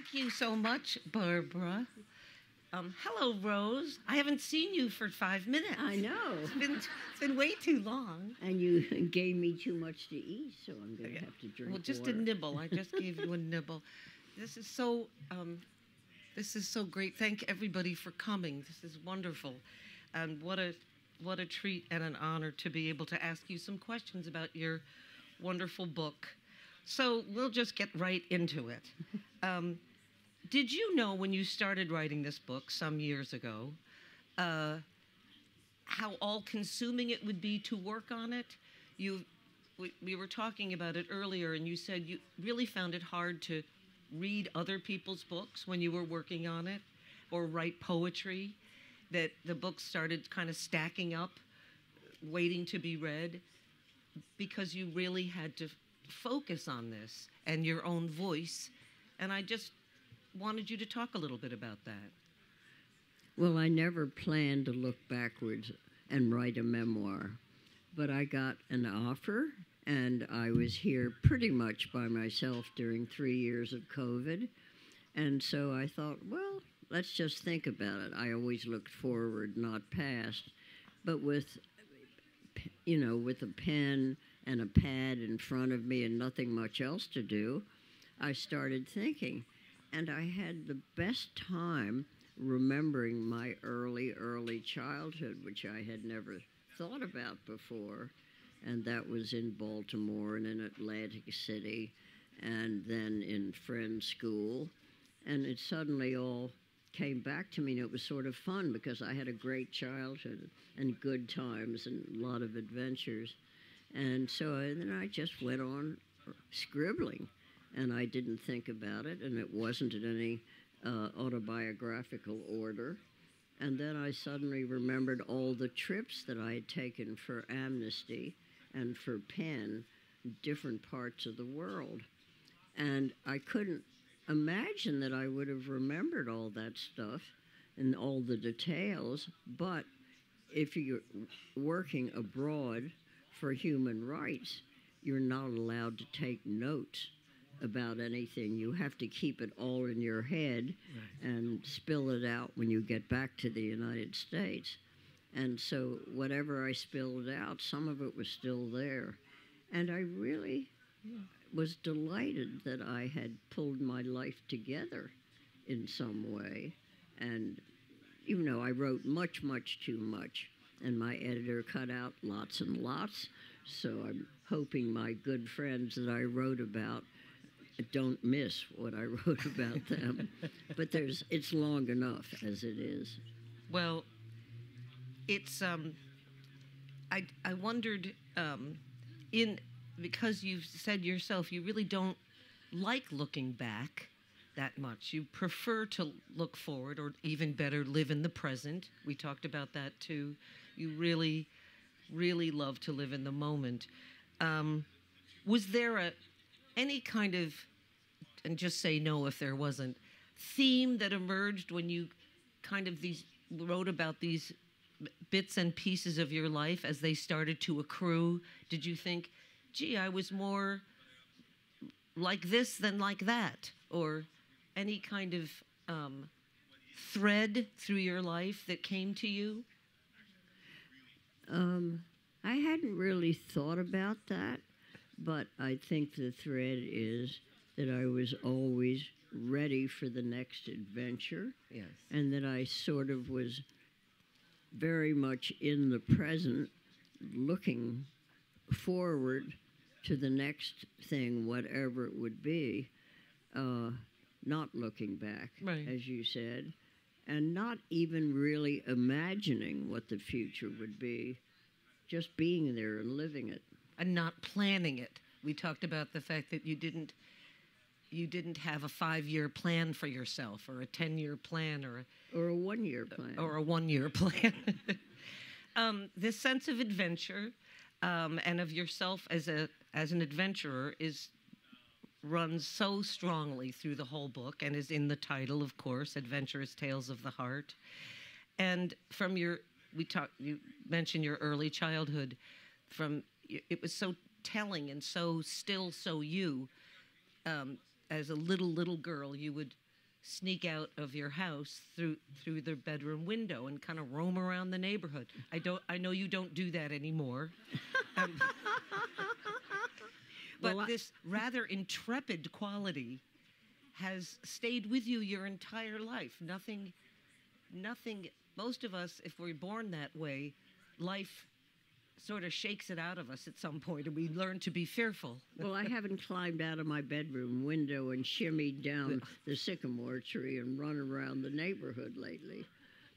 Thank you so much, Barbara. Hello, Rose. I haven't seen you for 5 minutes. I know. It's been way too long. And you gave me too much to eat, so I'm going to have to drink Well, just water. a nibble. I just gave you a nibble. This is so great. Thank everybody for coming. This is wonderful. And what a treat and an honor to be able to ask you some questions about your wonderful book. So we'll just get right into it. Did you know when you started writing this book some years ago how all-consuming it would be to work on it? We were talking about it earlier, and you said you really found it hard to read other people's books when you were working on it, or write poetry, that the books started kind of stacking up, waiting to be read, because you really had to focus on this and your own voice. And I just wanted you to talk a little bit about that. Well, I never planned to look backwards and write a memoir, but I got an offer, and I was here pretty much by myself during 3 years of COVID. And so I thought, well, let's just think about it. I always looked forward, not past. But with a pen and a pad in front of me and nothing much else to do, I started thinking. And I had the best time remembering my early childhood, which I had never thought about before. And that was in Baltimore and in Atlantic City, and then in Friends School. And it suddenly all came back to me, and it was sort of fun because I had a great childhood and good times and a lot of adventures. And so then I just went on scribbling, and I didn't think about it, and it wasn't in any autobiographical order. And then I suddenly remembered all the trips that I had taken for Amnesty and for Penn, different parts of the world. And I couldn't imagine that I would have remembered all that stuff and all the details, but if you're working abroad for human rights, you're not allowed to take notes about anything. You have to keep it all in your head and spill it out when you get back to the United States. And so whatever I spilled out, some of it was still there. And I really was delighted that I had pulled my life together in some way. And even though I wrote much too much, and my editor cut out lots and lots, so I'm hoping my good friends that I wrote about don't miss what I wrote about them. But it's long enough as it is. Well, it's I wondered because you've said yourself you really don't like looking back that much. You prefer to look forward, or even better, live in the present. We talked about that too. You really love to live in the moment. Was there any kind of, and just say no if there wasn't, theme that emerged when you kind of wrote about these bits and pieces of your life as they started to accrue? Did you think, gee, I was more like this than like that? Or any kind of thread through your life that came to you? I hadn't really thought about that, but I think the thread is that I was always ready for the next adventure. Yes. And that I sort of was very much in the present, looking forward to the next thing, whatever it would be, not looking back, right, as you said, and not even really imagining what the future would be, just being there and living it. And not planning it. We talked about the fact that you didn't have a 5-year plan for yourself, or a 10-year plan, or a 1-year plan. Or a 1-year plan. This sense of adventure and of yourself as an adventurer runs so strongly through the whole book, and is in the title, of course, Adventurous Tales of the Heart. And from you mentioned your early childhood. It was so telling and so still so you. As a little girl, you would sneak out of your house through the bedroom window and kind of roam around the neighborhood. I know you don't do that anymore. Um, but Well, this rather intrepid quality has stayed with you your entire life. Nothing, most of us, if we're born that way, life sort of shakes it out of us at some point, and we learn to be fearful. Well, I haven't climbed out of my bedroom window and shimmied down the sycamore tree and run around the neighborhood lately.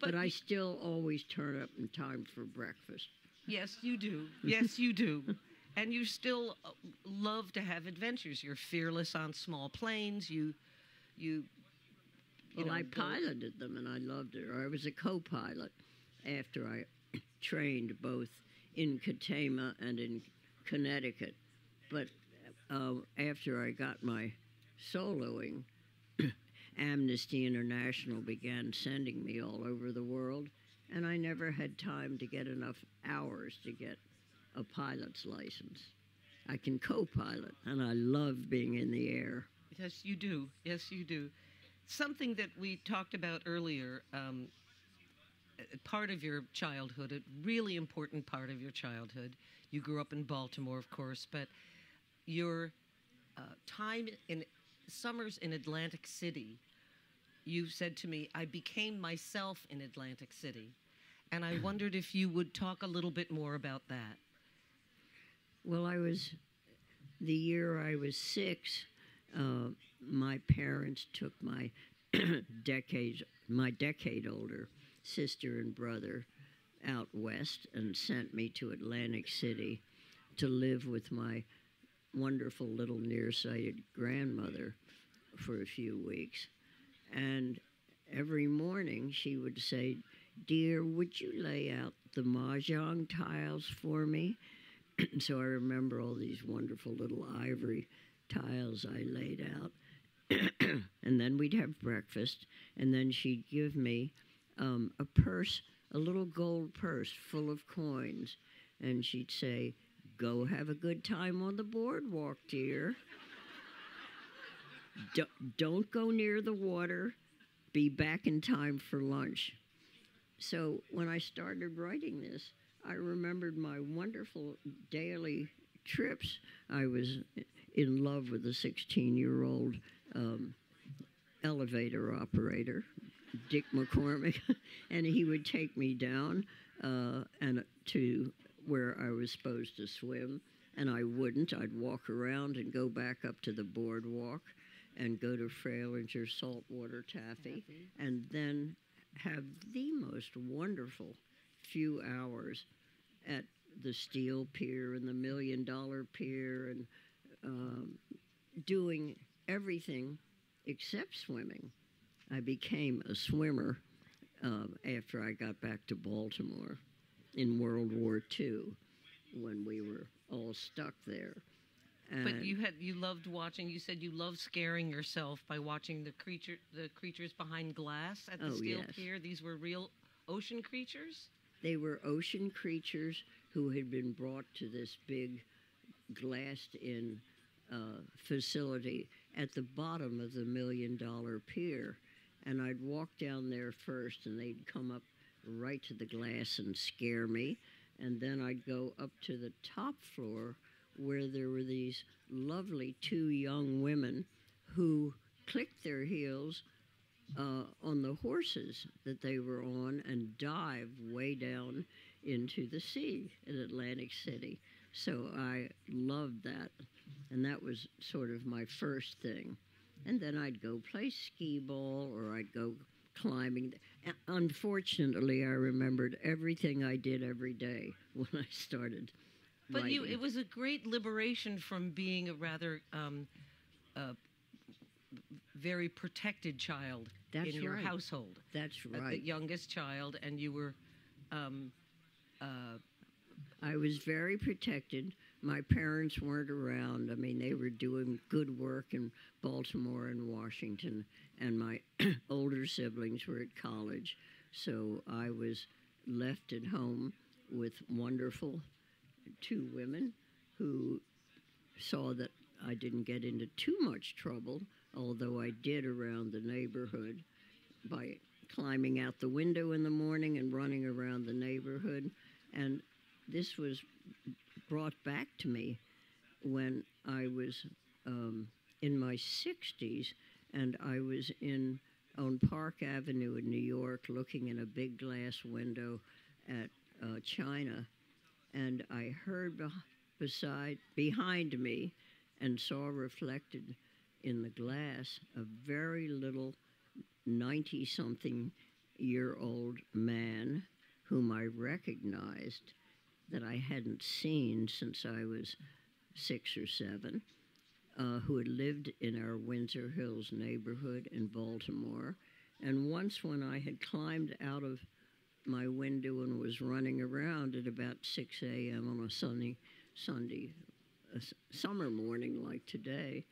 But I still always turn up in time for breakfast. Yes, you do. Yes, you do. And you still love to have adventures. You're fearless on small planes. You Well, know, I piloted them, and I loved it. Or I was a co-pilot after I trained both in Katama and in Connecticut. But after I got my soloing, Amnesty International began sending me all over the world, and I never had time to get enough hours to get a pilot's license. I can co-pilot, and I love being in the air. Yes, you do. Yes, you do. Something that we talked about earlier, part of your childhood, a really important part of your childhood. You grew up in Baltimore, of course, but your time in summers in Atlantic City, you said to me, I became myself in Atlantic City. And I wondered if you would talk a little bit more about that. Well, the year I was 6, my parents took my decade older sister and brother out west and sent me to Atlantic City to live with my wonderful little nearsighted grandmother for a few weeks. And every morning she would say, "Dear, would you lay out the mahjong tiles for me?" So I remember all these wonderful little ivory tiles I laid out. And then we'd have breakfast, and then she'd give me a purse, a little gold purse full of coins, and she'd say, "Go have a good time on the boardwalk, dear. Don't go near the water. Be back in time for lunch." So when I started writing this, I remembered my wonderful daily trips. I was in love with a 16-year-old elevator operator, Dick McCormick, and he would take me down and to where I was supposed to swim, and I wouldn't. I'd walk around and go back up to the boardwalk and go to Fralinger saltwater taffy, and then have the most wonderful few hours at the Steel Pier and the $1 Million Pier, and doing everything except swimming. I became a swimmer after I got back to Baltimore in World War II, when we were all stuck there. But you loved watching. You said you loved scaring yourself by watching the creatures behind glass at the Steel Pier. These were real ocean creatures? They were ocean creatures who had been brought to this big glassed-in facility at the bottom of the $1 Million Pier. And I'd walk down there first, and they'd come up right to the glass and scare me. And then I'd go up to the top floor, where there were these lovely 2 young women who clicked their heels on the horses that they were on and dived way down into the sea in Atlantic City. So I loved that, and that was sort of my first thing. And then I'd go play skee ball, or I'd go climbing. Unfortunately, I remembered everything I did every day when I started writing. But it was a great liberation from being a rather very protected child in your household. That's right. The youngest child, and you were... I was very protected. My parents weren't around. I mean, they were doing good work in Baltimore and Washington, and my older siblings were at college. So I was left at home with wonderful 2 women who saw that I didn't get into too much trouble although I did around the neighborhood by climbing out the window in the morning and running around the neighborhood. And this was brought back to me when I was in my 60s, and I was on Park Avenue in New York looking in a big glass window at China, and I heard behind me and saw reflected in the glass a very little 90-something-year-old man whom I recognized that I hadn't seen since I was 6 or 7, who had lived in our Windsor Hills neighborhood in Baltimore. And once when I had climbed out of my window and was running around at about 6 a.m. on a summer morning like today,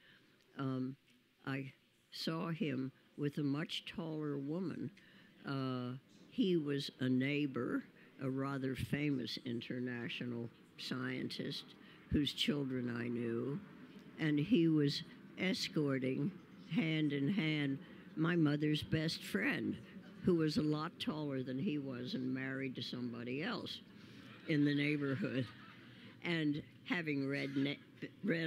I saw him with a much taller woman. He was a neighbor, a rather famous international scientist whose children I knew, and he was escorting, hand in hand, my mother's best friend, who was a lot taller than he was and married to somebody else in the neighborhood. And having read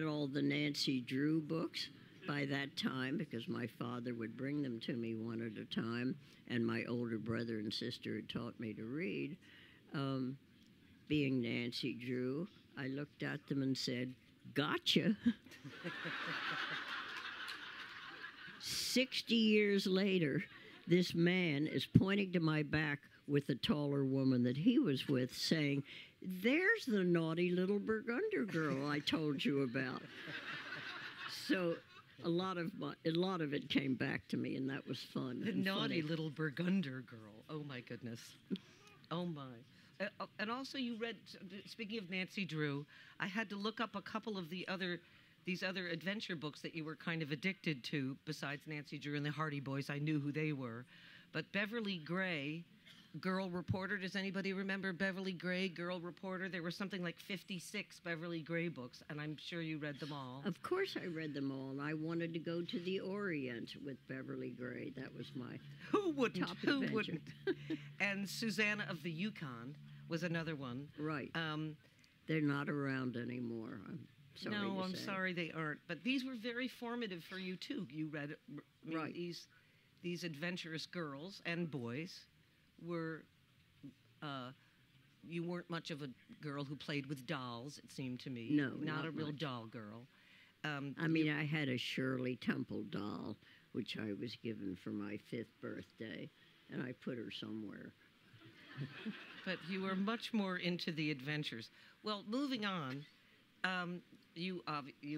all the Nancy Drew books by that time, because my father would bring them to me one at a time, and my older brother and sister had taught me to read, being Nancy Drew, I looked at them and said, "Gotcha." 60 years later, this man is pointing to my back with the taller woman that he was with, saying, "There's the naughty little Burgunder girl I told you about." So a lot of it came back to me, and that was fun. The naughty funny. little Burgunder girl. Oh my goodness. Oh my. And also, you read. Speaking of Nancy Drew, I had to look up a couple of these other adventure books that you were kind of addicted to. Besides Nancy Drew and the Hardy Boys, I knew who they were. But Beverly Gray, Girl Reporter. Does anybody remember Beverly Gray, Girl Reporter? There were something like 56 Beverly Gray books, and I'm sure you read them all. Of course I read them all, and I wanted to go to the Orient with Beverly Gray. That was my Who wouldn't? top Who adventure. wouldn't? And Susanna of the Yukon was another one. Right. They're not around anymore. I'm sorry No, to I'm say. sorry they aren't. But these were very formative for you too. You read, I mean, Right. These adventurous girls and boys were. You weren't much of a girl who played with dolls. It seemed to me. No, not a not real much. doll girl. I mean, I had a Shirley Temple doll, which I was given for my 5th birthday, and I put her somewhere. But you were much more into the adventures. Well, moving on, you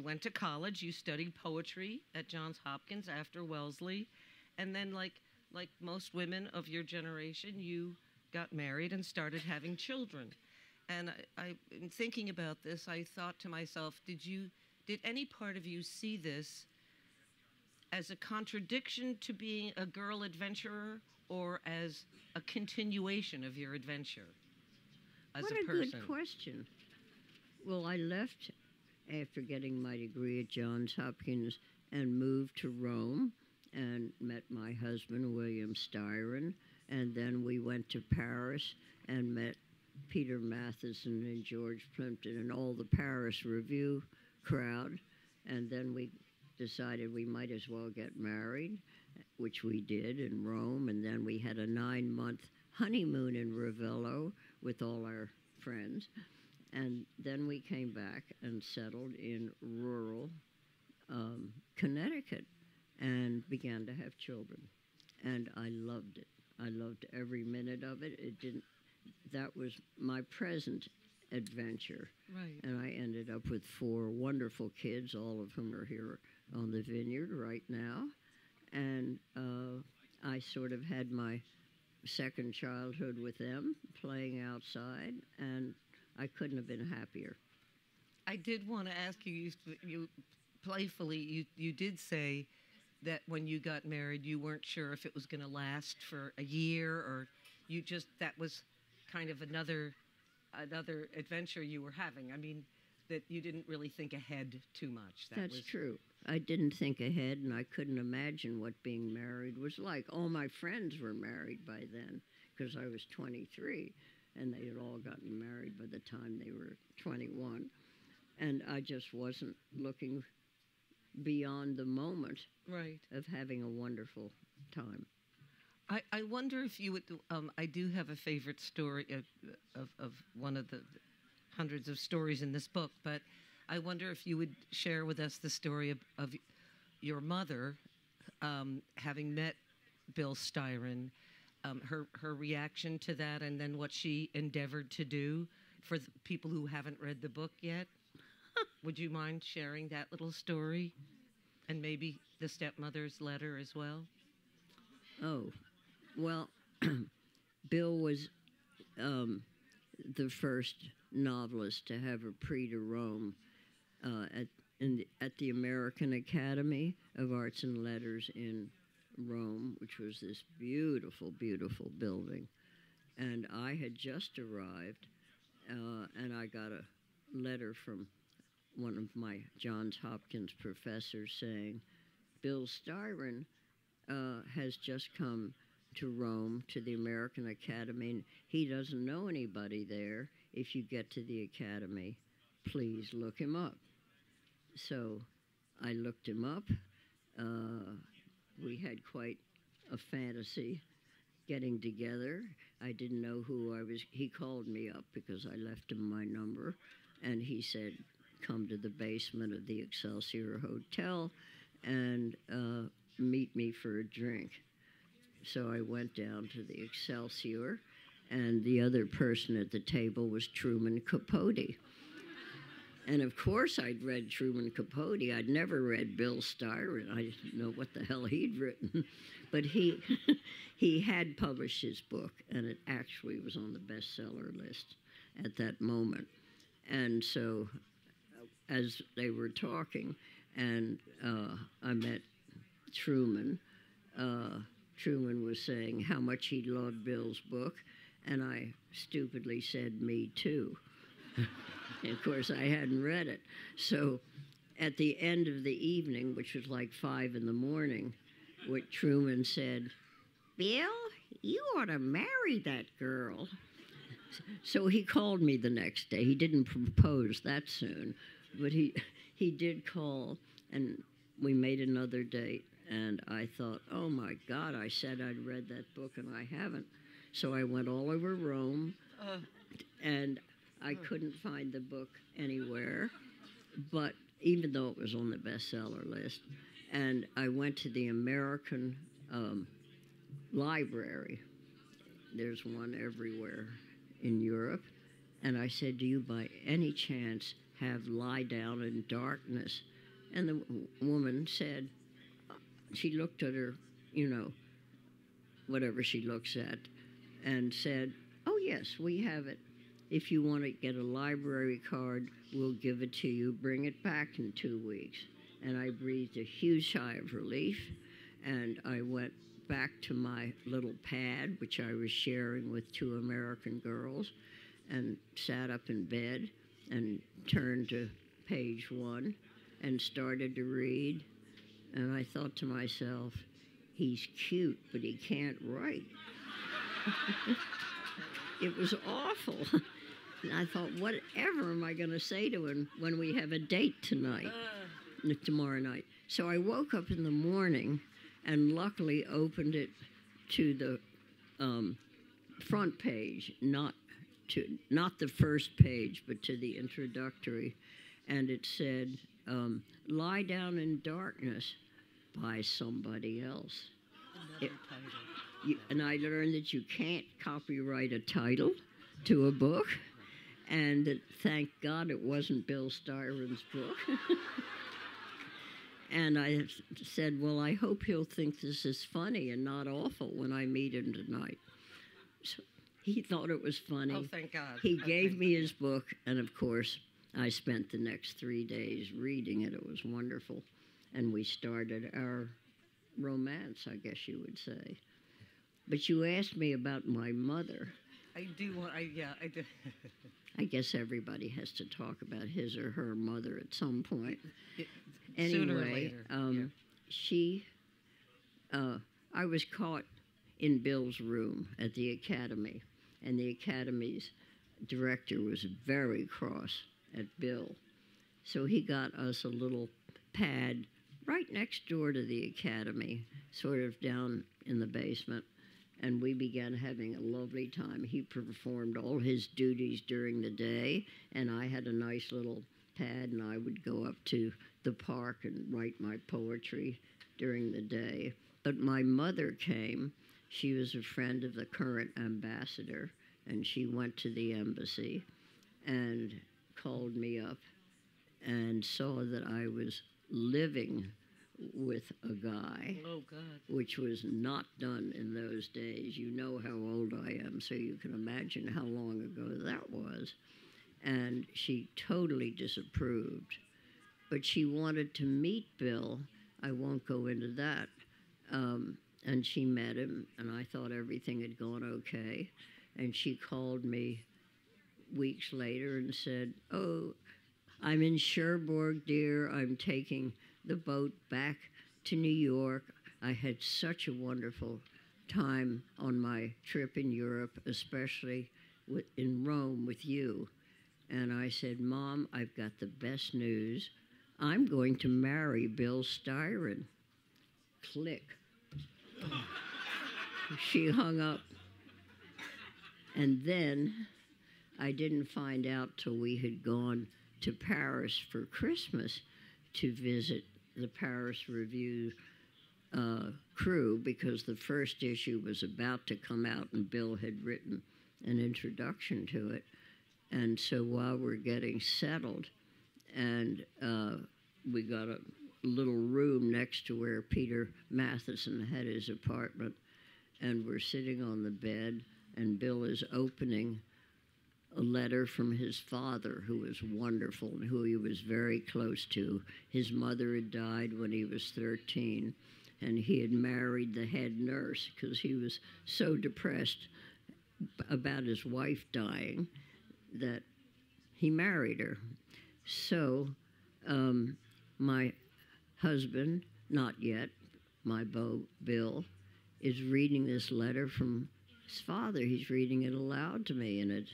went to college. You studied poetry at Johns Hopkins after Wellesley, and then, like most women of your generation, you got married and started having children. And in thinking about this, I thought to myself, did any part of you see this as a contradiction to being a girl adventurer, or as a continuation of your adventure as What a person? Good question. Well, I left after getting my degree at Johns Hopkins and moved to Rome and met my husband, William Styron, and then we went to Paris and met Peter Matheson and George Plimpton and all the Paris Review crowd, and then we decided we might as well get married, which we did in Rome, and then we had a 9-month honeymoon in Ravello with all our friends, and then we came back and settled in rural Connecticut and began to have children, and I loved it. I loved every minute of it. That was my present adventure. Right. And I ended up with 4 wonderful kids, all of whom are here on the Vineyard right now. And I sort of had my second childhood with them, playing outside, and I couldn't have been happier. I did want to ask you, you playfully, you did say that when you got married, you weren't sure if it was going to last for a year, or that was kind of another adventure you were having. I mean, that you didn't really think ahead too much. That's true. I didn't think ahead, and I couldn't imagine what being married was like. All my friends were married by then because I was 23, and they had all gotten married by the time they were 21. And I just wasn't looking beyond the moment Right. of having a wonderful time. I wonder if you would. I do have a favorite story of one of the hundreds of stories in this book, but I wonder if you would share with us the story of your mother having met Bill Styron, her reaction to that, and then what she endeavored to do for the people who haven't read the book yet. Would you mind sharing that little story, and maybe the stepmother's letter as well? Oh, well, Bill was the first novelist to have a prix de Rome at the American Academy of Arts and Letters in Rome, which was this beautiful, beautiful building. And I had just arrived, and I got a letter from one of my Johns Hopkins professors saying, Bill Styron has just come to Rome, to the American Academy, and he doesn't know anybody there. If you get to the Academy, please look him up. So I looked him up. We had quite a fantasy getting together. I didn't know who I was. He called me up because I left him my number, and he said, come to the basement of the Excelsior Hotel and meet me for a drink. So I went down to the Excelsior, and the other person at the table was Truman Capote. And of course I'd read Truman Capote. I'd never read Bill Styron. I didn't know what the hell he'd written. But he had published his book, and it actually was on the bestseller list at that moment. And so as they were talking, and I met Truman, Truman was saying how much he loved Bill's book, and I stupidly said, me too. And of course, I hadn't read it. So at the end of the evening, which was like 5 in the morning, what Truman said, Bill, you ought to marry that girl. So he called me the next day. He didn't propose that soon, but he did call, and we made another date. And I thought, oh my God, I said I'd read that book and I haven't. So I went all over Rome, and I couldn't find the book anywhere, but even though it was on the bestseller list. And I went to the American library. There's one everywhere in Europe. And I said, do you by any chance have Lie Down in Darkness? And the woman said, she looked at her, whatever she looks at, and said, oh, yes, we have it. If you want to get a library card, we'll give it to you. Bring it back in 2 weeks. And I breathed a huge sigh of relief, and I went back to my little pad, which I was sharing with 2 American girls, and sat up in bed and turned to page 1 and started to read. And I thought to myself, he's cute, but he can't write. It was awful. And I thought, whatever am I going to say to him when we have a date tomorrow night? So I woke up in the morning and luckily opened it to the front page, not the first page, but to the introductory. And it said, Lie Down in Darkness by somebody else. Another title. And I learned that you can't copyright a title to a book, and that, thank God it wasn't Bill Styron's book. And I said, well, I hope he'll think this is funny and not awful when I meet him tonight. So he thought it was funny. Oh, thank God. He gave me his book, and of course, I spent the next 3 days reading it. It was wonderful. And we started our romance, I guess you would say. But you asked me about my mother. I do want. Yeah, I do. I guess everybody has to talk about his or her mother at some point. It- Sooner or Anyway, later. Yeah. she, I was caught in Bill's room at the academy, and the academy's director was very cross at Bill. So he got us a little pad right next door to the academy, sort of down in the basement, and we began having a lovely time. He performed all his duties during the day, and I had a nice little pad, and I would go up to the park and write my poetry during the day. But my mother came. She was a friend of the current ambassador, and she went to the embassy and called me up and saw that I was living with a guy, Oh God. which was not done in those days. You know how old I am, so you can imagine how long ago that was. And she totally disapproved. But she wanted to meet Bill. I won't go into that. And she met him, and I thought everything had gone okay. And she called me weeks later and said, "Oh, I'm in Cherbourg, dear. I'm taking the boat back to New York. I had such a wonderful time on my trip in Europe, especially in Rome with you." And I said, "Mom, I've got the best news. I'm going to marry Bill Styron." Click. She hung up. And then I didn't find out till we had gone to Paris for Christmas to visit the Paris Review crew, because the first issue was about to come out and Bill had written an introduction to it. And so while we're getting settled, and we got a little room next to where Peter Matheson had his apartment, and we're sitting on the bed, and Bill is opening a letter from his father, who was wonderful and who he was very close to. His mother had died when he was 13, and he had married the head nurse because he was so depressed about his wife dying that he married her. So my husband, not yet, my beau, Bill, is reading this letter from his father. He's reading it aloud to me, and it's,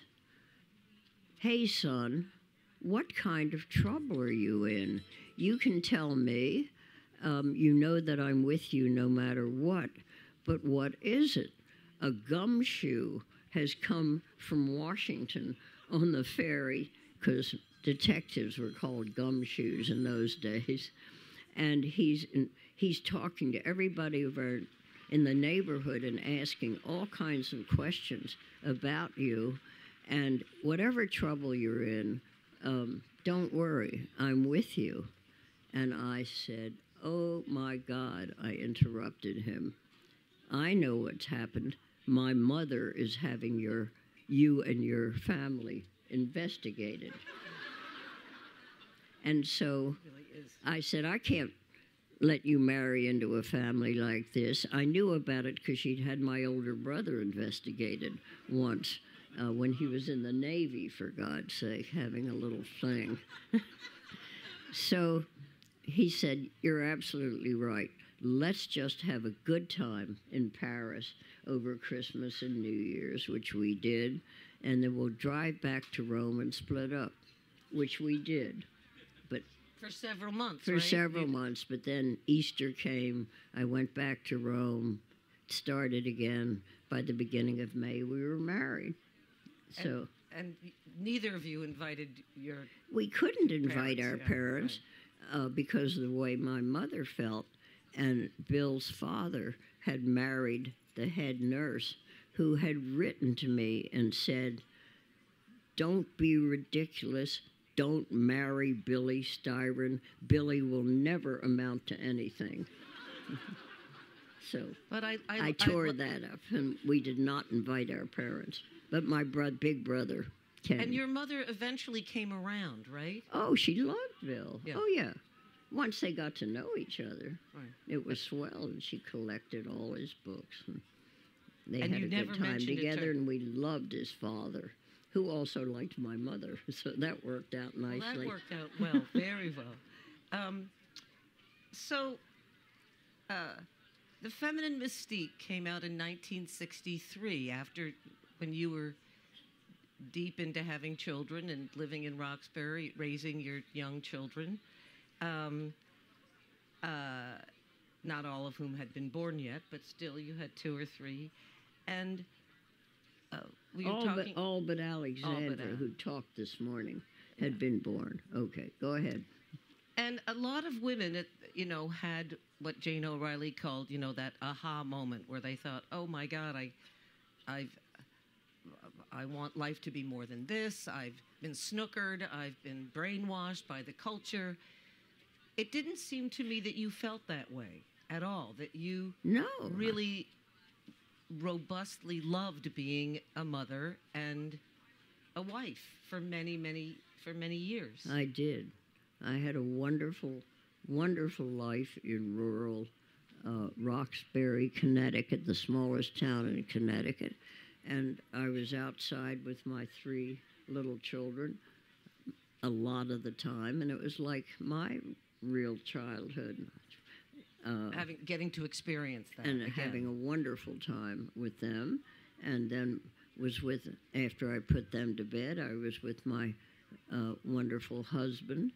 "Hey, son, what kind of trouble are you in? You can tell me. You know that I'm with you no matter what. But what is it? A gumshoe has come from Washington on the ferry," because detectives were called gumshoes in those days. And he's talking to everybody in the neighborhood and asking all kinds of questions about you. And whatever trouble you're in, don't worry, I'm with you. And I said, "Oh my God," I interrupted him. "I know what's happened. My mother is having you and your family investigated." And so I said, "I can't let you marry into a family like this." I knew about it because she'd had my older brother investigated once when he was in the Navy, for God's sake, having a little fling. So he said, "You're absolutely right. Let's just have a good time in Paris over Christmas and New Year's," which we did, "and then we'll drive back to Rome and split up," which we did. But For several months, for right? several months, but then Easter came. I went back to Rome, started again. By the beginning of May, we were married. So And neither of you invited your... we couldn't invite our yeah, parents because of the way my mother felt. And Bill's father had married the head nurse, who had written to me and said, "Don't be ridiculous. Don't marry Billy Styron. Billy will never amount to anything." So But I tore that up, and we did not invite our parents. But my big brother came. And your mother eventually came around, right? Oh, she loved Bill. Yeah. Oh, yeah. Once they got to know each other, Right. it was swell, and she collected all his books. And They And had you a never good time mentioned it to together, her. and we loved his father, who also liked my mother. So that worked out nicely. Well, that worked out well, very well. Um, so, The Feminine Mystique came out in 1963 after when you were deep into having children and living in Roxbury, raising your young children. Um, not all of whom had been born yet, but still you had two or three. And we were talking... All but Alexandra, who talked this morning, had been born. Okay, go ahead. And a lot of women, had what Jane O'Reilly called, that aha moment where they thought, oh my God, I want life to be more than this. I've been snookered. I've been brainwashed by the culture. It didn't seem to me that you felt that way at all, that you really robustly loved being a mother and a wife for many years. I did. I had a wonderful, wonderful life in rural Roxbury, Connecticut, the smallest town in Connecticut. And I was outside with my three little children a lot of the time, and it was like my real childhood. Getting to experience that and again. Having a wonderful time with them, and then after I put them to bed, I was with my wonderful husband,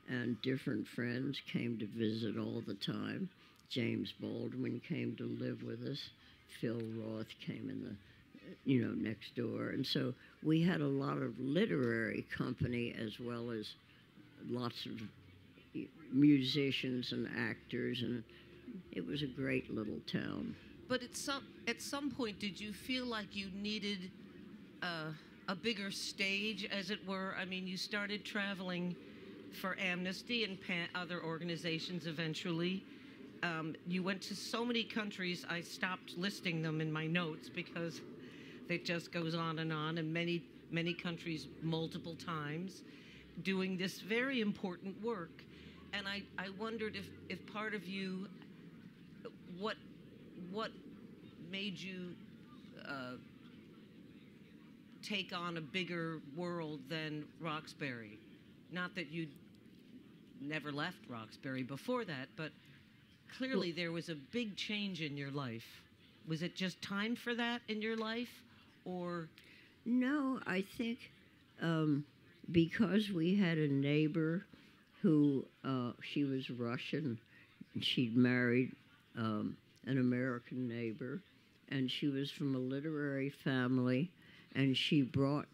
and different friends came to visit all the time. James Baldwin came to live with us. Phil Roth came in the next door. And so we had a lot of literary company as well as lots of musicians and actors, and it was a great little town. But at some point, did you feel like you needed a bigger stage, as it were? I mean, you started traveling for Amnesty and other organizations eventually. You went to so many countries, I stopped listing them in my notes because it just goes on, and many countries multiple times, doing this very important work. And I wondered if part of you, what made you take on a bigger world than Roxbury? Not that you'd never left Roxbury before that, but clearly there was a big change in your life. Was it just time for that in your life, or? No, I think because we had a neighbor who, she was Russian, and she'd married an American neighbor, and she was from a literary family, and she brought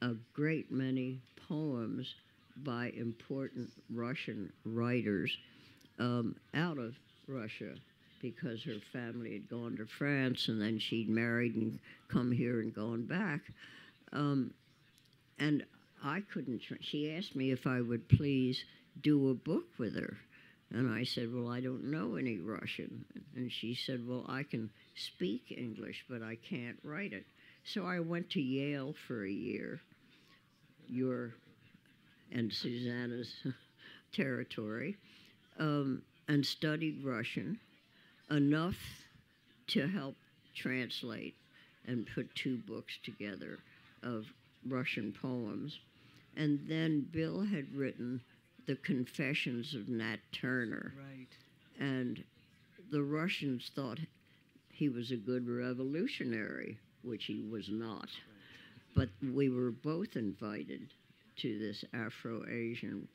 a great many poems by important Russian writers out of Russia, because her family had gone to France, and then she'd married and come here and gone back. And I couldn't, she asked me if I would please do a book with her. And I said, well, I don't know any Russian. And she said, well, I can speak English, but I can't write it. So I went to Yale for a year, your and Susanna's territory, and studied Russian enough to help translate and put two books together of Russian poems. And then Bill had written The Confessions of Nat Turner. Right. And the Russians thought he was a good revolutionary, which he was not. Right. But we were both invited to this Afro-Asian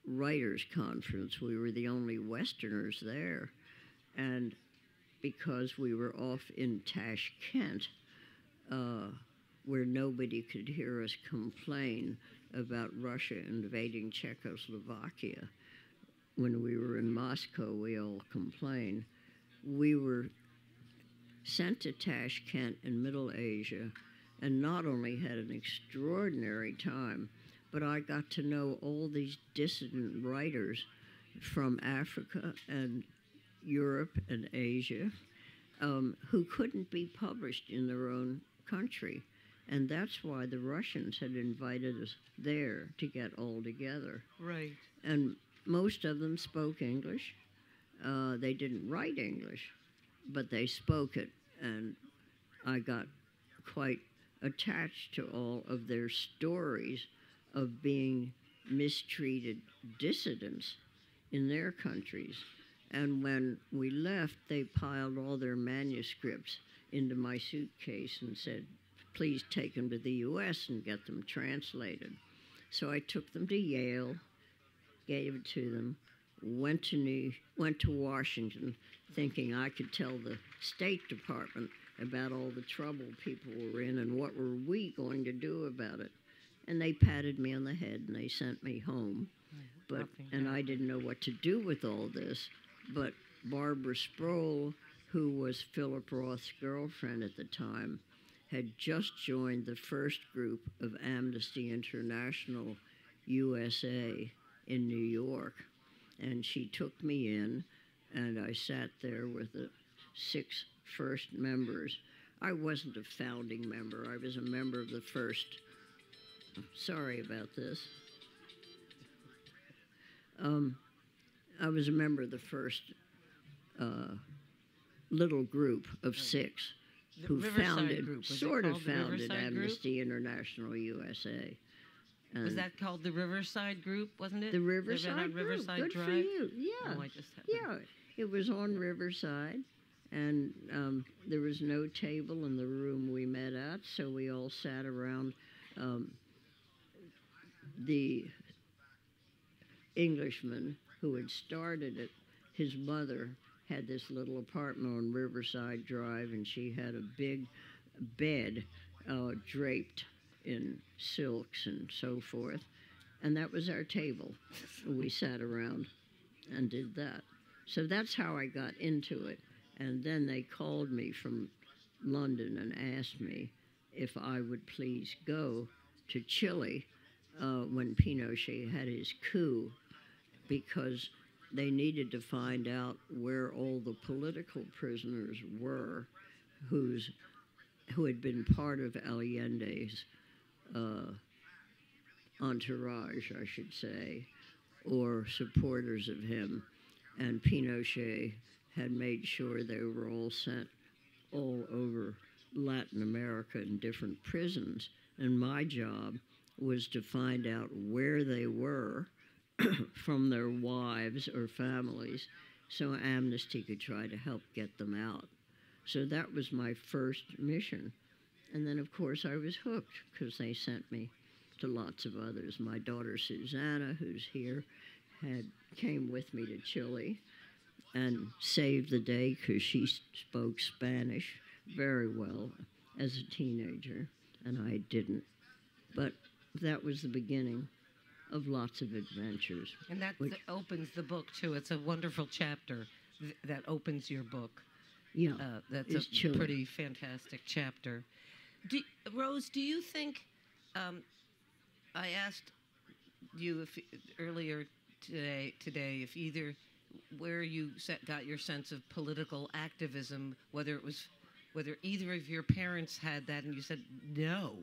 Writers Conference. We were the only Westerners there. And because we were off in Tashkent, where nobody could hear us complain about Russia invading Czechoslovakia. When we were in Moscow, we all complained. We were sent to Tashkent in Middle Asia, and not only had an extraordinary time, but I got to know all these dissident writers from Africa and Europe and Asia who couldn't be published in their own country. And that's why the Russians had invited us there to get all together. Right. And most of them spoke English. They didn't write English, but they spoke it. And I got quite attached to all of their stories of being mistreated dissidents in their countries. And when we left, they piled all their manuscripts into my suitcase and said, please take them to the U.S. and get them translated. So I took them to Yale, gave it to them, went to Washington, thinking I could tell the State Department about all the trouble people were in and what were we going to do about it. And they patted me on the head and they sent me home. And I didn't know what to do with all this. But Barbara Sproul, who was Philip Roth's girlfriend at the time, had just joined the first group of Amnesty International USA in New York. And she took me in, and I sat there with the 6 first members. I wasn't a founding member. I was a member of the first. Sorry about this. I was a member of the first little group of 6 who founded Amnesty International USA. And was that called the Riverside Group, wasn't it? The Riverside Group. Riverside Good Drive? for you. Yeah. Oh, I just yeah. It was on Riverside, and there was no table in the room we met at, so we all sat around. The Englishman who had started it, his mother had this little apartment on Riverside Drive, and she had a big bed draped in silks and so forth, and that was our table. We sat around and did that. So that's how I got into it. And then they called me from London and asked me if I would please go to Chile when Pinochet had his coup, because they needed to find out where all the political prisoners were who had been part of Allende's entourage, I should say, or supporters of him. And Pinochet had made sure they were all sent all over Latin America in different prisons. And my job was to find out where they were from their wives or families, so Amnesty could try to help get them out. So that was my first mission. And then, of course, I was hooked because they sent me to lots of others. My daughter Susanna, who's here, came with me to Chile and saved the day because she spoke Spanish very well as a teenager, and I didn't. But that was the beginning of lots of adventures. And that opens the book, too. It's a wonderful chapter that opens your book. Yeah, that's a Chile. Pretty fantastic chapter. Rose, do you think, I asked you earlier today if either where you got your sense of political activism, whether either of your parents had that, and you said no,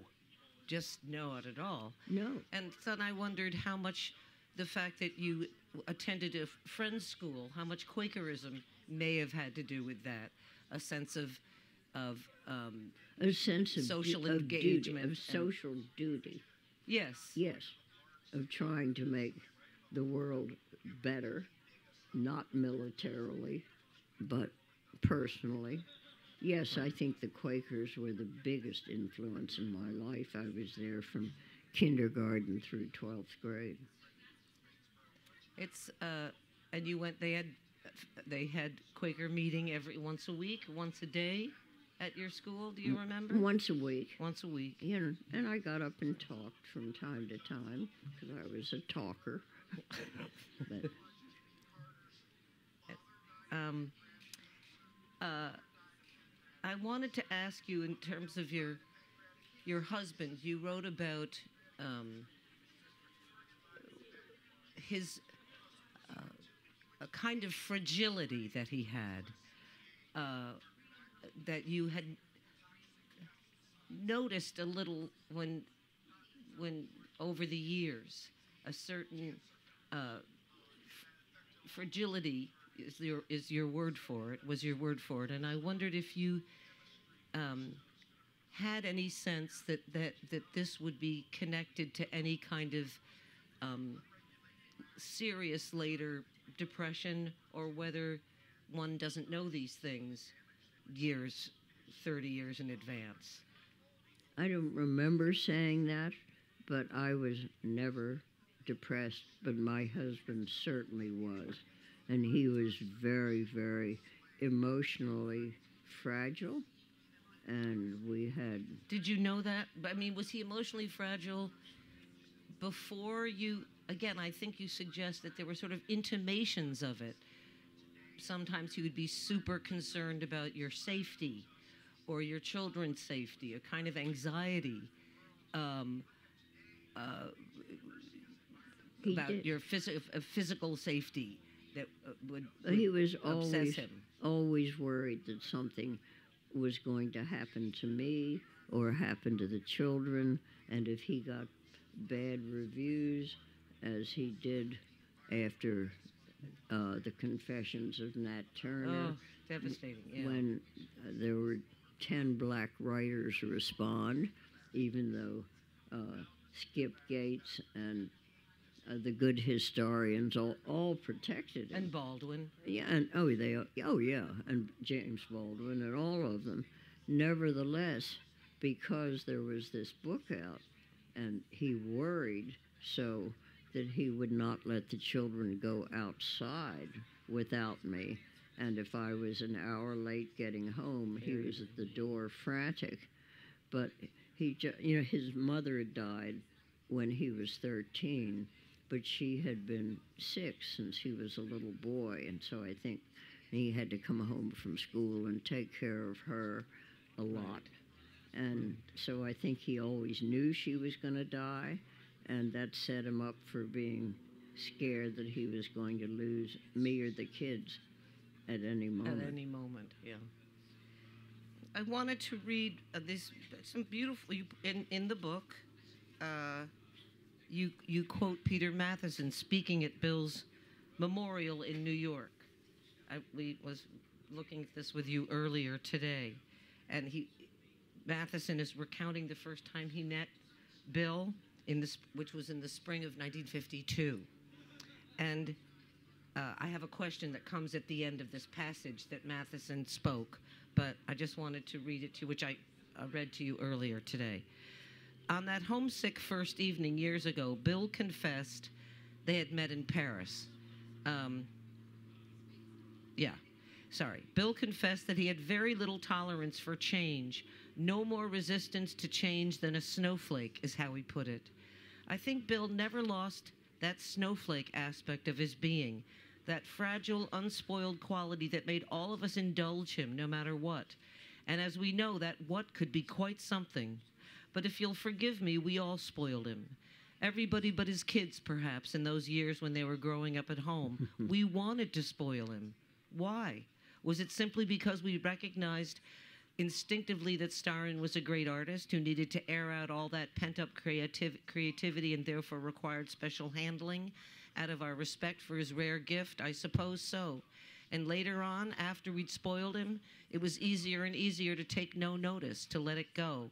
just not at all. No. And then I wondered how much the fact that you attended a friend's school, how much Quakerism may have had to do with that, a sense of social engagement, of social duty. Yes. Yes, of trying to make the world better, not militarily, but personally. Yes, I think the Quakers were the biggest influence in my life. I was there from kindergarten through 12th grade. It's and you went. They had Quaker meeting once a week, once a day, at your school. Do you remember? Once a week. Once a week. You know, and I got up and talked from time to time because I was a talker. But, I wanted to ask you, in terms of your husband, you wrote about his a kind of fragility that he had, that you had noticed a little when over the years, a certain fragility is your word for it, was your word for it. And I wondered if you had any sense that this would be connected to any kind of serious later depression, or whether one doesn't know these things 30 years in advance. I don't remember saying that, but I was never depressed, but my husband certainly was. And he was very, very emotionally fragile. And we had... Did you know that? I mean, was he emotionally fragile before you... Again, I think you suggest that there were sort of intimations of it. Sometimes he would be super concerned about your safety or your children's safety, a kind of anxiety about your physical safety that would he was obsess him. Always worried that something was going to happen to me or happen to the children, and if he got bad reviews, as he did after the Confessions of Nat Turner. Oh, devastating, yeah. When there were 10 black writers respond, even though Skip Gates and the good historians all protected him. And Baldwin. Yeah, and and James Baldwin and all of them. Nevertheless, because there was this book out, and he worried so that he would not let the children go outside without me. And if I was an hour late getting home, he was at the door frantic. But his mother had died when he was 13, but she had been sick since he was a little boy. And so I think he had to come home from school and take care of her a lot. And so I think he always knew she was going to die, and that set him up for being scared that he was going to lose me or the kids at any moment. At any moment, yeah. I wanted to read some beautiful, in the book, you quote Peter Matheson speaking at Bill's memorial in New York. We was looking at this with you earlier today, and Matheson is recounting the first time he met Bill, which was in the spring of 1952. And I have a question that comes at the end of this passage that Matheson spoke, but I just wanted to read it to you, which I read to you earlier today. On that homesick first evening years ago, Bill confessed they had met in Paris. Bill confessed that he had very little tolerance for change, no more resistance to change than a snowflake, is how he put it. I think Bill never lost that snowflake aspect of his being, that fragile, unspoiled quality that made all of us indulge him no matter what. And as we know, that what could be quite something. But if you'll forgive me, we all spoiled him. Everybody but his kids, perhaps, in those years when they were growing up at home. We wanted to spoil him. Why? Was it simply because we recognized instinctively that Styron was a great artist who needed to air out all that pent-up creativity and therefore required special handling out of our respect for his rare gift? I suppose so. And later on, after we'd spoiled him, it was easier and easier to take no notice, to let it go.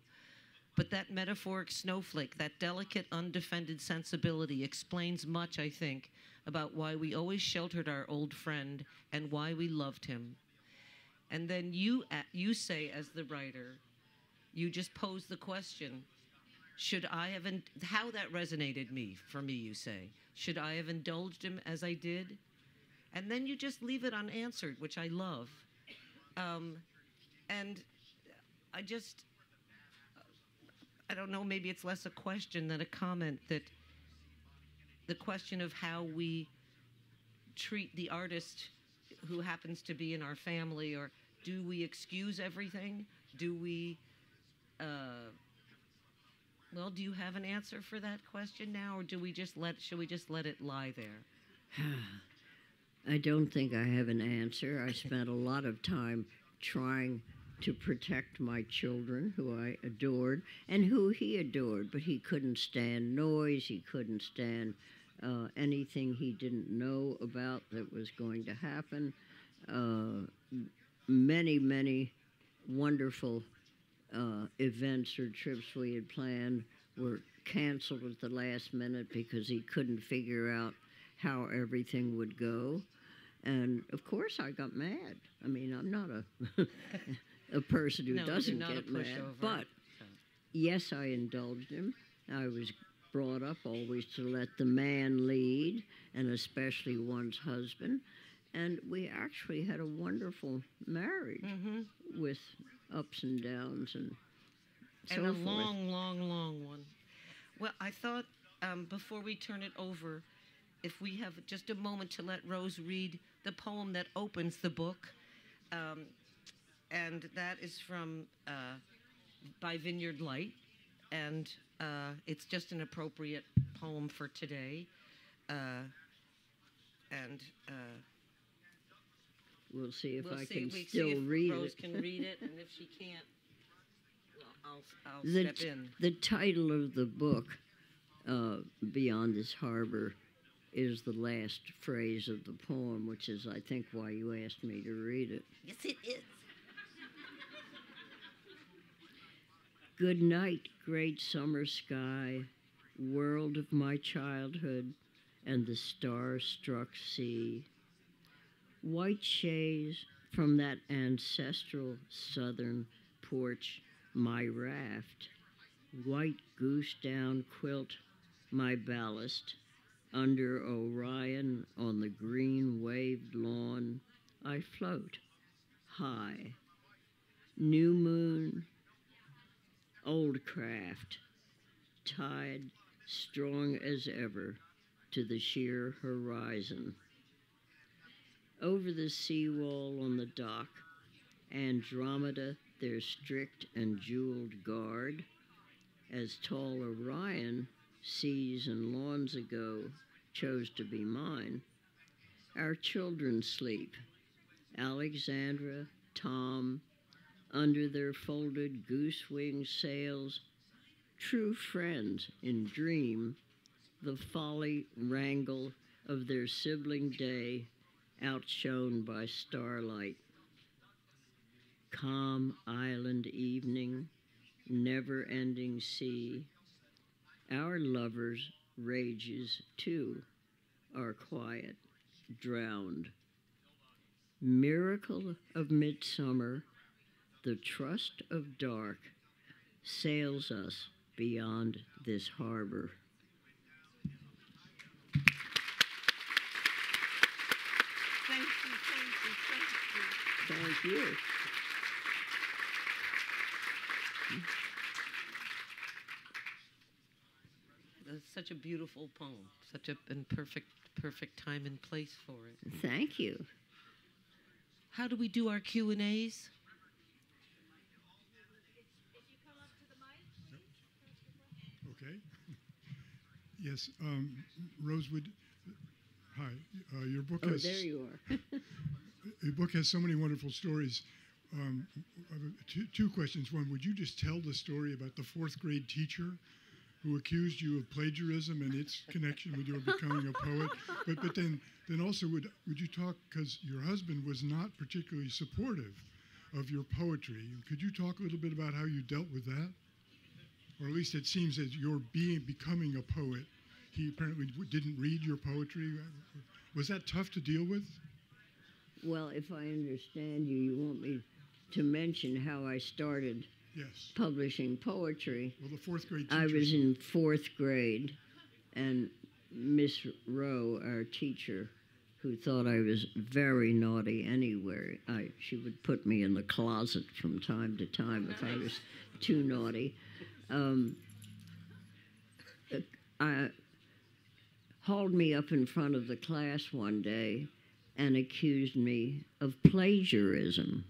But that metaphoric snowflake, that delicate, undefended sensibility explains much, I think, about why we always sheltered our old friend and why we loved him. And then you say, as the writer, you just pose the question, should I have, how that resonated for me, you say. Should I have indulged him as I did? And then you just leave it unanswered, which I love. And I don't know, maybe it's less a question than a comment, that the question of how we treat the artist who happens to be in our family, or do we excuse everything? Do we, do you have an answer for that question now, or should we just let it lie there? I don't think I have an answer. I spent a lot of time trying to protect my children, who I adored, and who he adored, but he couldn't stand noise, he couldn't stand anything he didn't know about that was going to happen. Many, many wonderful events or trips we had planned were canceled at the last minute because he couldn't figure out how everything would go. And of course, I got mad. I mean, I'm not a person who No, you're doesn't not a get mad. pushover. But yes, I indulged him. I was brought up always to let the man lead, and especially one's husband. And we actually had a wonderful marriage with ups and downs and so and a forth. long one. Well, I thought before we turn it over, if we have just a moment to let Rose read the poem that opens the book, and that is from by Vineyard Light, and it's just an appropriate poem for today, and we'll see if I can see still if read Rose it. can read it, and if she can't, well, I'll The, step in. the title of the book, Beyond This Harbor, is the last phrase of the poem, which is, I think, why you asked me to read it. Yes, it is. Good night, great summer sky, world of my childhood, and the star-struck sea. White chaise from that ancestral southern porch, my raft. White goose down quilt, my ballast. Under Orion on the green waved lawn, I float high. New moon, old craft, tied strong as ever to the sheer horizon. Over the seawall on the dock, Andromeda, their strict and jeweled guard, as tall Orion, seas and lawns ago, chose to be mine. Our children sleep, Alexandra, Tom, under their folded goose-wing sails, true friends in dream, the folly wrangle of their sibling day outshone by starlight. Calm island evening, never-ending sea, our lovers' rages too are quiet, drowned. Miracle of midsummer, the trust of dark sails us beyond this harbor. Thank you. Thank you. That's such a beautiful poem. Such a perfect time and place for it. Thank you. How do we do our Q&As? Okay. Yes, Rosewood. Hi. Your book has. Oh, there you are. Your book has so many wonderful stories. I have two questions. One, would you just tell the story about the fourth grade teacher who accused you of plagiarism and its connection with your becoming a poet? But then also would you talk, because your husband was not particularly supportive of your poetry. Could you talk a little bit about how you dealt with that? Or at least it seems that your becoming a poet, he apparently didn't read your poetry. Was that tough to deal with? Well, if I understand you, you want me to mention how I started Yes. publishing poetry. Well, the fourth grade teacher. I was in fourth grade, and Miss Rowe, our teacher, who thought I was very naughty anywhere, she would put me in the closet from time to time if I was too naughty. Hauled me up in front of the class one day and accused me of plagiarism.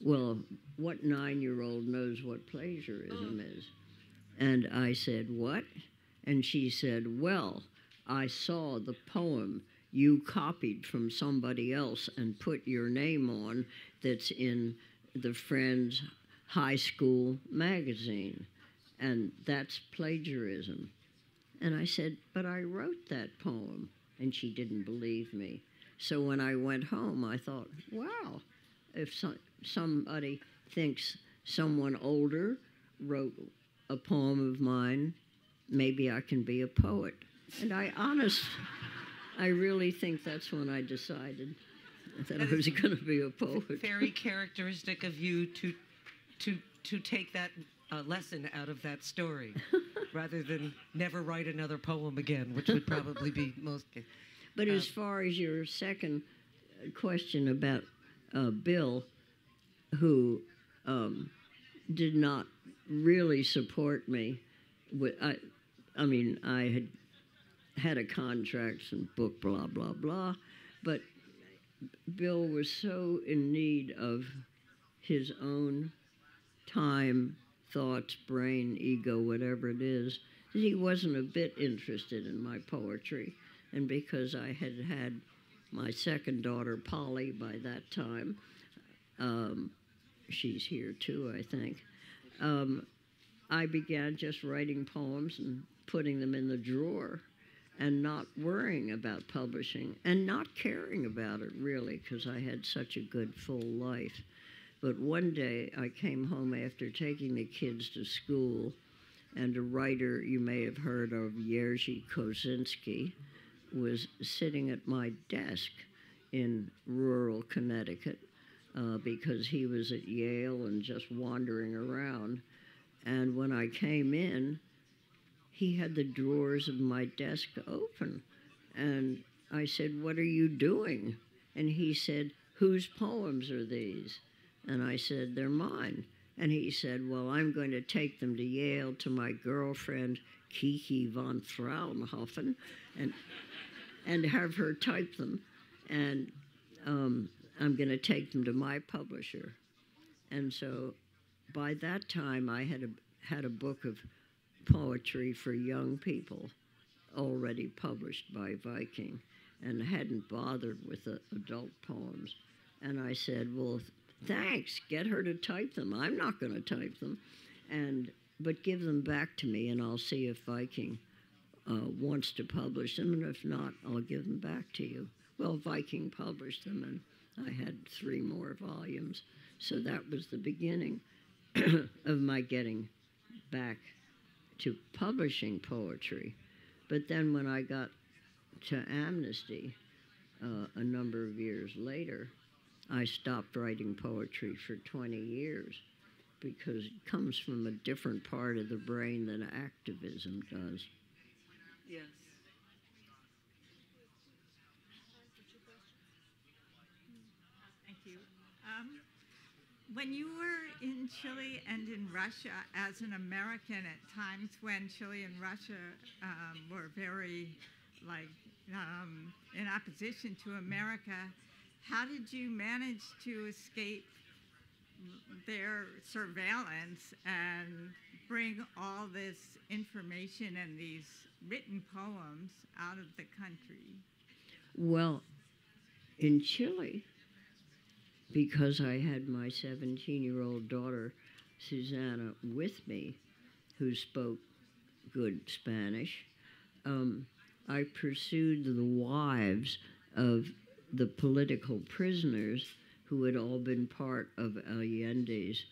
Well, what 9-year-old knows what plagiarism is? And I said, what? And she said, well, I saw the poem you copied from somebody else and put your name on that's in the Friends High School magazine, and that's plagiarism. And I said, but I wrote that poem. And she didn't believe me. So when I went home, I thought, wow, if somebody thinks someone older wrote a poem of mine, maybe I can be a poet. And I really think that's when I decided that I was going to be a poet. Very characteristic of you to take that lesson out of that story, rather than never write another poem again, which would probably be most. But as far as your second question about Bill, who did not really support me, I mean, I had a contract and book, blah, blah, blah, but Bill was so in need of his own time, thoughts, brain, ego, whatever it is, that he wasn't a bit interested in my poetry. And because I had had my second daughter, Polly, by that time, she's here too, I think, I began just writing poems and putting them in the drawer and not worrying about publishing and not caring about it, really, because I had such a good full life. But one day I came home after taking the kids to school, and a writer you may have heard of, Jerzy Kosinski, was sitting at my desk in rural Connecticut because he was at Yale and just wandering around. And when I came in, he had the drawers of my desk open. And I said, "What are you doing?" And he said, "Whose poems are these?" And I said, "They're mine." And he said, "Well, I'm going to take them to Yale to my girlfriend, Kiki von Fraunhofen, and have her type them. And I'm going to take them to my publisher." And so by that time, I had a book of poetry for young people already published by Viking and hadn't bothered with the adult poems. And I said, "Well, thanks, get her to type them. I'm not going to type them. But give them back to me and I'll see if Viking wants to publish them, and if not, I'll give them back to you." Well, Viking published them, and I had 3 more volumes. So that was the beginning of my getting back to publishing poetry. But then when I got to Amnesty a number of years later, I stopped writing poetry for 20 years because it comes from a different part of the brain than activism does. Yes. Thank you. When you were in Chile and in Russia as an American at times when Chile and Russia were very, in opposition to America, how did you manage to escape their surveillance and bring all this information and these written poems out of the country? Well, in Chile, because I had my 17-year-old daughter, Susanna, with me, who spoke good Spanish, I pursued the wives of the political prisoners who had all been part of Allende's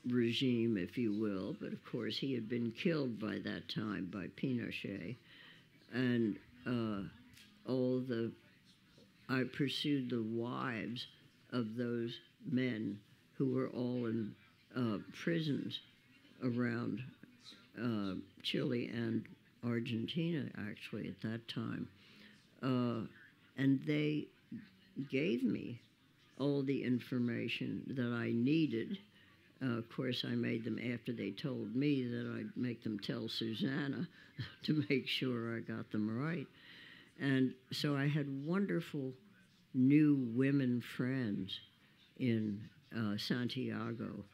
regime, if you will. But of course, he had been killed by that time by Pinochet. And I pursued the wives of those men who were all in prisons around Chile and Argentina, actually, at that time. And they gave me all the information that I needed. Of course, I made them after they told me that I'd make them tell Susanna to make sure I got them right. And so I had wonderful new women friends in Santiago,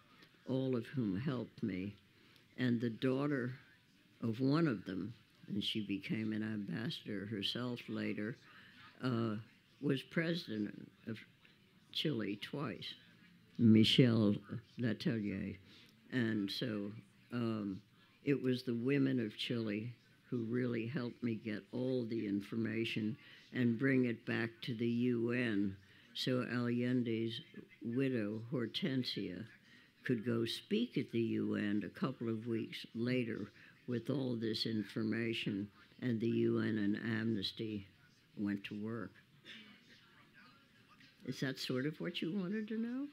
all of whom helped me. And the daughter of one of them, and she became an ambassador herself later, was president of Chile twice, Michel Letelier. And so it was the women of Chile who really helped me get all the information and bring it back to the UN so Allende's widow, Hortensia, could go speak at the UN a couple of weeks later with all this information, and the UN and Amnesty went to work. Is that sort of what you wanted to know?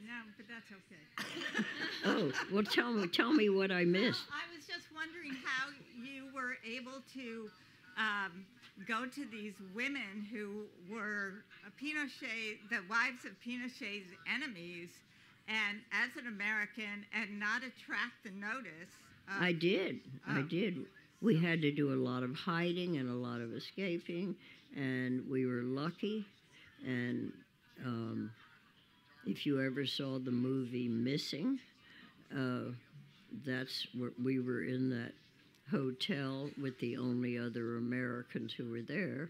No, but that's okay. Oh, well, tell me what I missed. Well, I was just wondering how you were able to go to these women who were the wives of Pinochet's enemies, and as an American, and not attract the notice. I did. We had to do a lot of hiding and a lot of escaping, and we were lucky. And if you ever saw the movie Missing, that's where we were in that hotel with the only other Americans who were there,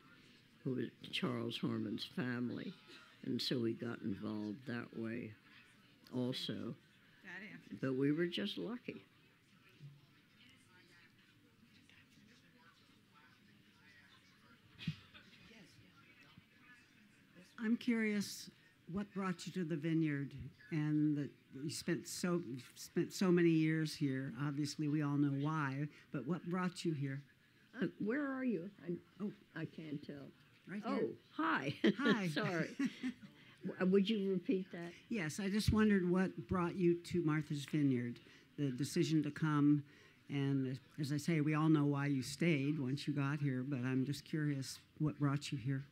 who was Charles Horman's family. And so we got involved that way also. That answers. But we were just lucky. I'm curious what brought you to the Vineyard, and that you spent so many years here. Obviously, we all know why, but what brought you here? Where are you? I can't tell. Right here. Oh, hi. Hi. Sorry. Would you repeat that? Yes, I just wondered what brought you to Martha's Vineyard, the decision to come. And as I say, we all know why you stayed once you got here, but I'm just curious what brought you here.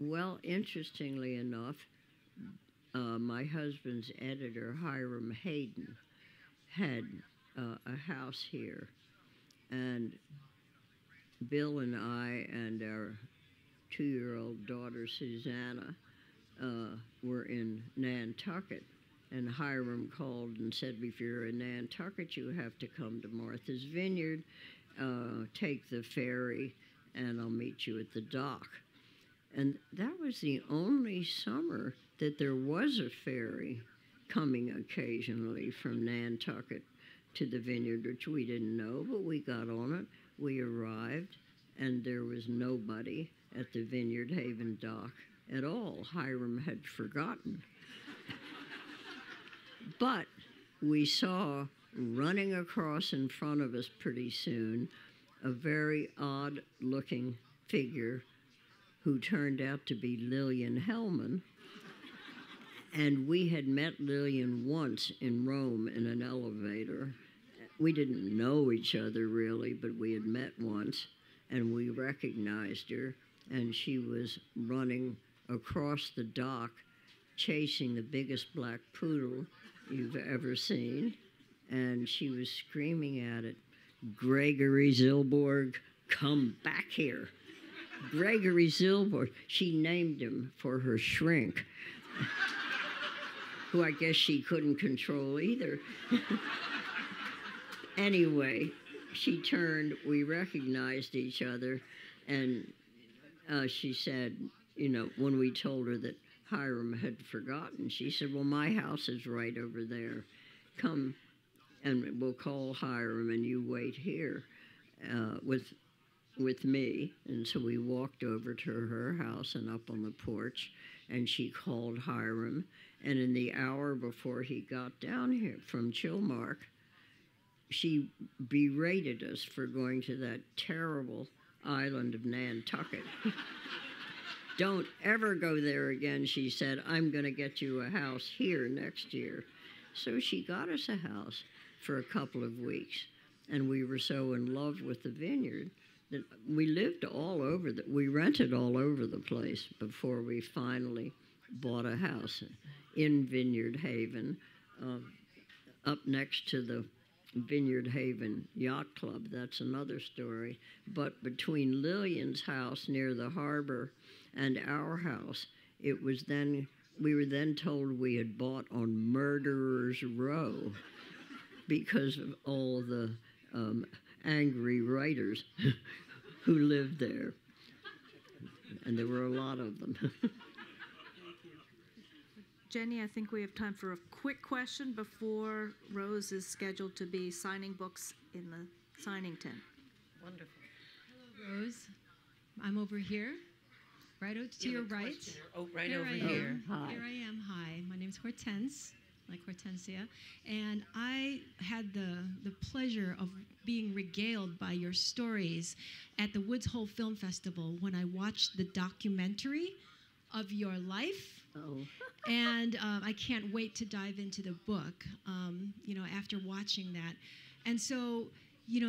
Well, interestingly enough, my husband's editor, Hiram Hayden, had a house here. And Bill and I and our 2-year-old daughter, Susanna, were in Nantucket. And Hiram called and said, if you're in Nantucket, you have to come to Martha's Vineyard, take the ferry, and I'll meet you at the dock. And that was the only summer that there was a ferry coming occasionally from Nantucket to the Vineyard, which we didn't know, but we got on it. We arrived, and there was nobody at the Vineyard Haven dock at all. Hiram had forgotten. But we saw running across in front of us pretty soon a very odd-looking figure who turned out to be Lillian Hellman. And we had met Lillian once in Rome in an elevator. We didn't know each other really, but we had met once, and we recognized her, and she was running across the dock, chasing the biggest black poodle you've ever seen, and she was screaming at it, "Gregory Zilborg, come back here." Gregory Zilborg. She named him for her shrink, who I guess she couldn't control either. Anyway, she turned, we recognized each other, and she said, when we told her that Hiram had forgotten, she said, well, my house is right over there. Come, and we'll call Hiram, and you wait here with me. And so we walked over to her house and up on the porch, and she called Hiram. And in the hour before he got down here from Chilmark, she berated us for going to that terrible island of Nantucket. Don't ever go there again, she said. I'm going to get you a house here next year. So she got us a house for a couple of weeks, and we were so in love with the vineyard that we lived all over, we rented all over the place before we finally bought a house in Vineyard Haven, up next to the Vineyard Haven Yacht Club. That's another story. But between Lillian's house near the harbor and our house, we were then told we had bought on Murderer's Row because of all the angry writers who lived there. And there were a lot of them. Jenny, I think we have time for a quick question before Rose is scheduled to be signing books in the signing tent. Wonderful. Hello, Rose. I'm over here. right to You your have a right. questioner. Oh, right Here over I here. am. Hi. Here I am. Hi, my name's Hortense, like Hortensia, and I had the pleasure of being regaled by your stories at the Woods Hole Film Festival when I watched the documentary of your life. Oh, And I can't wait to dive into the book, after watching that. And so,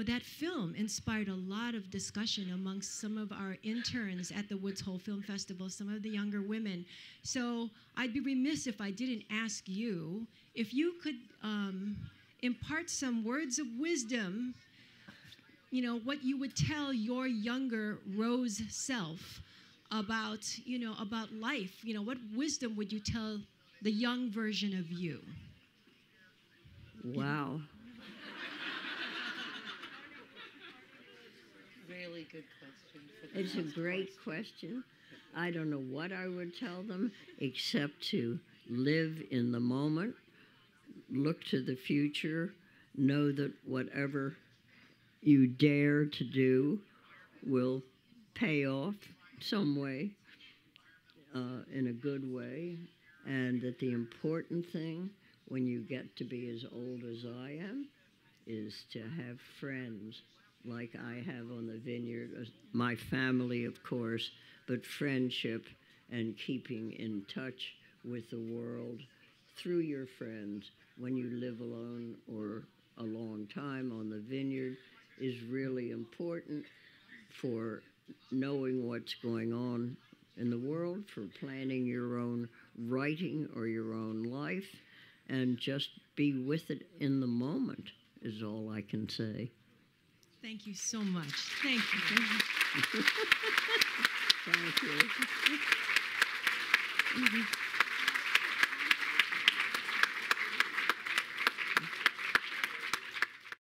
that film inspired a lot of discussion amongst some of our interns at the Woods Hole Film Festival, some of the younger women. So I'd be remiss if I didn't ask you if you could impart some words of wisdom, what you would tell your younger Rose self about life. What wisdom would you tell the young version of you? wow. Really good question. For the It's a last great question. I don't know what I would tell them except to live in the moment, look to the future, know that whatever you dare to do will pay off some way, in a good way, and that the important thing when you get to be as old as I am is to have friends like I have on the Vineyard, my family, of course, but friendship and keeping in touch with the world through your friends when you live alone or a long time on the Vineyard is really important for knowing what's going on in the world, for planning your own writing or your own life, and just be with it in the moment is all I can say. Thank you so much. Thank you. Thank you.